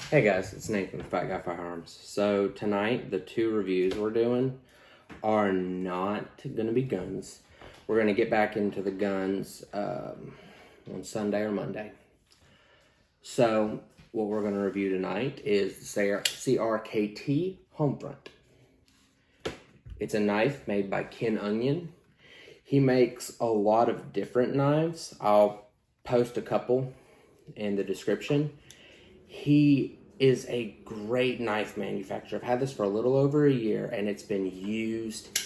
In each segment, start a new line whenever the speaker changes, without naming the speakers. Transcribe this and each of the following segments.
Hey guys, it's Nathan with Fat Guy Firearms. So tonight, the two reviews we're doing are not going to be guns. We're going to get back into the guns on Sunday or Monday. So what we're going to review tonight is the CRKT homefront. It's a knife made by Ken Onion. He makes a lot of different knives. I'll post a couple in the description. He is a great knife manufacturer. I've had this for a little over a year and it's been used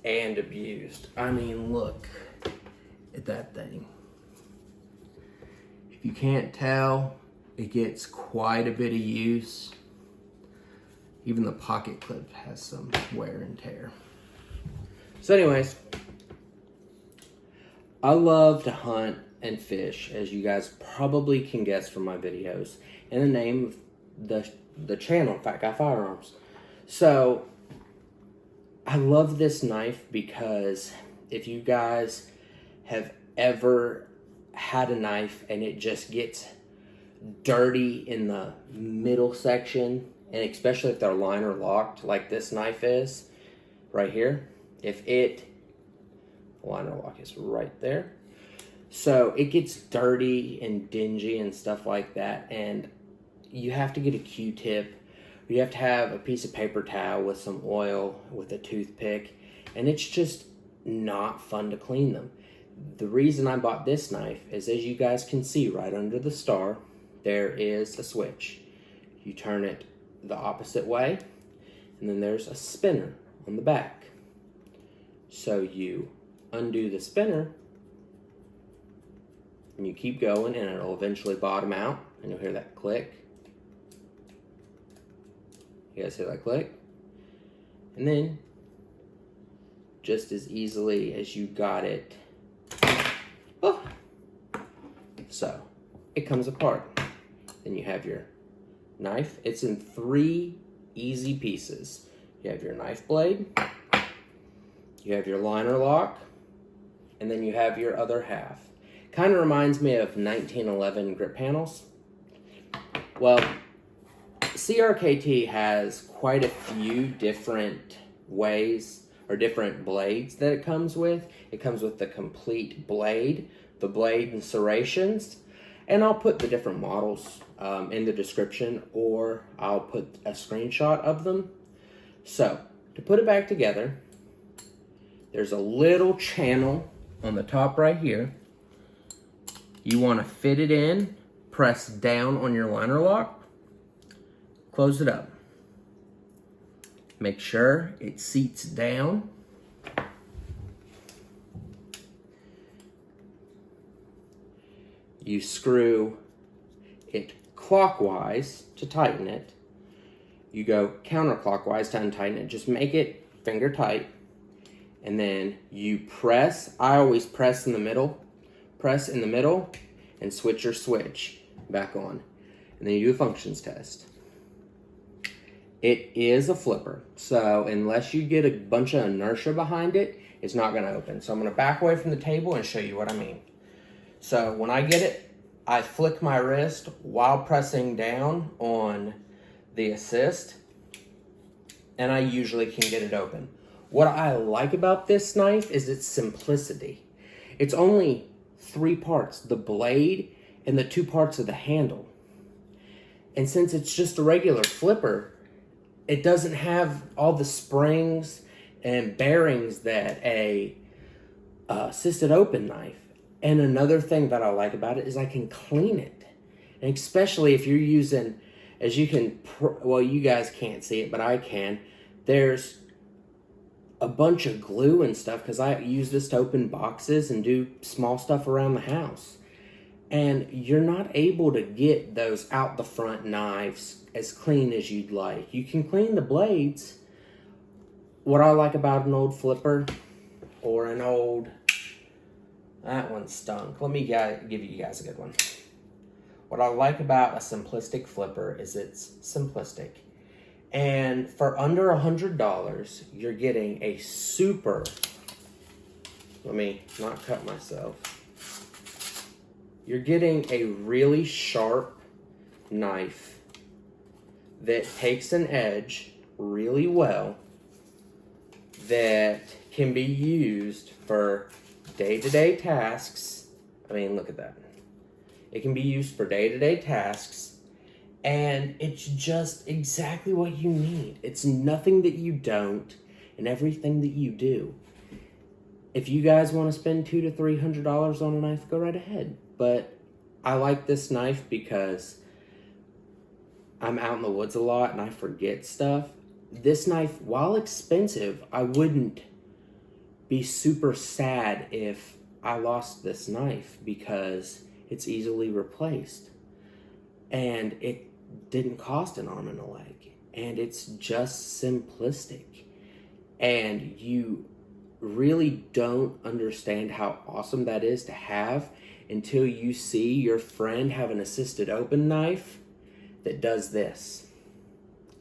and abused. I mean, look at that thing. If you can't tell, it gets quite a bit of use. Even the pocket clip has some wear and tear. So anyways, I love to hunt and fish, as you guys probably can guess from my videos, in the name of the channel, Fat Guy Firearms. So, I love this knife because if you guys have ever had a knife and it just gets dirty in the middle section, and especially if they're liner locked like this knife is, right here, the liner lock is right there. So it gets dirty and dingy and stuff like that, and you have to get a Q-tip, or you have to have a piece of paper towel with some oil with a toothpick, and it's just not fun to clean them. The reason I bought this knife is, as you guys can see right under the star, there is a switch. You turn it the opposite way, and then there's a spinner on the back. So you undo the spinner, and you keep going, and it'll eventually bottom out, and you'll hear that click. You guys hear that click? And then, just as easily as you got it, oh, so it comes apart. Then you have your knife. It's in 3 easy pieces. You have your knife blade, you have your liner lock, and then you have your other half. Kind of reminds me of 1911 grip panels. Well, CRKT has quite a few different ways or different blades that it comes with. It comes with the complete blade, the blade and serrations, and I'll put the different models in the description, or I'll put a screenshot of them. So, to put it back together, there's a little channel on the top right here. You want to fit it in, press down on your liner lock, close it up. Make sure it seats down. You screw it clockwise to tighten it. You go counterclockwise to untighten it. Just make it finger tight. And then you press. I always press in the middle. Press in the middle and switch your switch back on. And then you do a functions test. It is a flipper, so unless you get a bunch of inertia behind it, it's not going to open. So I'm going to back away from the table and show you what I mean. So when I get it, I flick my wrist while pressing down on the assist, and I usually can get it open. What I like about this knife is its simplicity. It's only 3 parts, the blade and the 2 parts of the handle. And since it's just a regular flipper, it doesn't have all the springs and bearings that a assisted open knife. And another thing that I like about it is I can clean it. And especially if you're using, as you can, well, you guys can't see it, but I can. There's a bunch of glue and stuff because I use this to open boxes and do small stuff around the house. And you're not able to get those out the front knives as clean as you'd like. You can clean the blades. What I like about an old flipper or an old, that one stunk. Let me give you guys a good one. What I like about a simplistic flipper is it's simplistic. And for under $100, you're getting a super, let me not cut myself. You're getting a really sharp knife that takes an edge really well, that can be used for day-to-day tasks. I mean, look at that. It can be used for day-to-day tasks, and it's just exactly what you need. It's nothing that you don't and everything that you do. If you guys want to spend $200 to $300 on a knife, go right ahead. But I like this knife because I'm out in the woods a lot and I forget stuff. This knife, while expensive, I wouldn't be super sad if I lost this knife because it's easily replaced. And it didn't cost an arm and a leg. And it's just simplistic. And you really don't understand how awesome that is to have until you see your friend have an assisted open knife that does this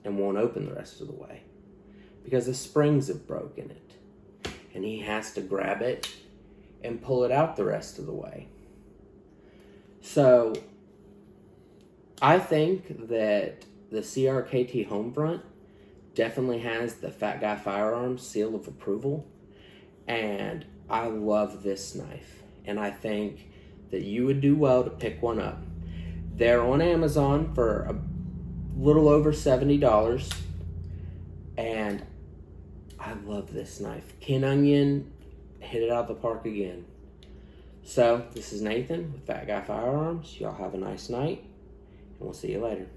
and won't open the rest of the way because the springs have broken it and he has to grab it and pull it out the rest of the way. So I think that the CRKT homefront definitely has the Fat Guy Firearms seal of approval, and I love this knife, and I think that you would do well to pick one up. They're on Amazon for a little over $70, and I love this knife. Ken Onion hit it out of the park again. So, this is Nathan with Fat Guy Firearms. Y'all have a nice night, and we'll see you later.